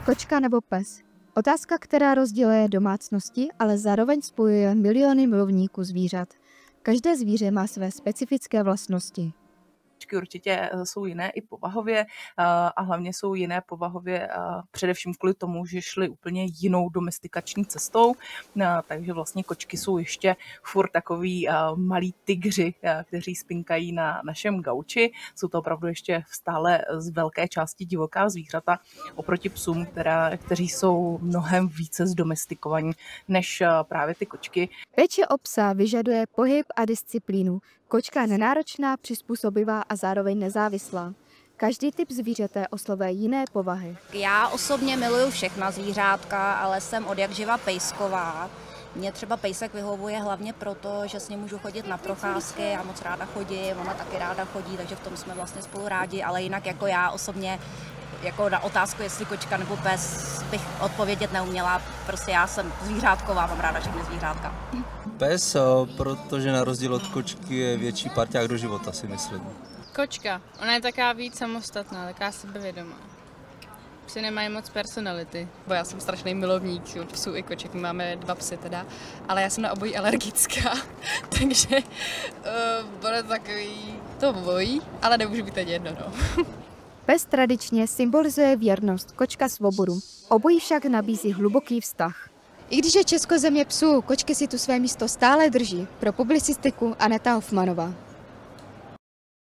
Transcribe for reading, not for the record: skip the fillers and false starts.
Kočka nebo pes? Otázka, která rozděluje domácnosti, ale zároveň spojuje miliony milovníků zvířat. Každé zvíře má své specifické vlastnosti. Kočky určitě jsou jiné i povahově a hlavně jsou jiné povahově především kvůli tomu, že šly úplně jinou domestikační cestou, takže vlastně kočky jsou ještě furt takový malí tygři, kteří spinkají na našem gauči. Jsou to opravdu ještě stále z velké části divoká zvířata oproti psům, kteří jsou mnohem více zdomestikovaní než právě ty kočky. Péče o psa vyžaduje pohyb a disciplínu. Kočka je nenáročná, přizpůsobivá a zároveň nezávislá. Každý typ zvířete oslovuje jiné povahy. Já osobně miluju všechna zvířátka, ale jsem odjakživa pejsková. Mně třeba pejsek vyhovuje hlavně proto, že s ním můžu chodit na procházky, já moc ráda chodím, ona taky ráda chodí, takže v tom jsme vlastně spolu rádi, ale jinak jako já osobně jako na otázku, jestli kočka nebo pes, bych odpovědět neuměla. Prostě já jsem zvířátková, mám ráda všechny zvířátka. Pes, protože na rozdíl od kočky je větší parťák do života, si myslím. Kočka, ona je taká víc samostatná, taká sebevědomá. Psy nemají moc personality, bo já jsem strašný milovník psů i koček, my máme 2 psy teda, ale já jsem na obojí alergická, takže bude takový to obojí, ale nemůžu být ani jedno, no. Pes tradičně symbolizuje věrnost, kočka svobodu. Obojí však nabízí hluboký vztah. I když je Česko země psů, kočky si tu své místo stále drží. Pro publicistiku Aneta Hofmanová.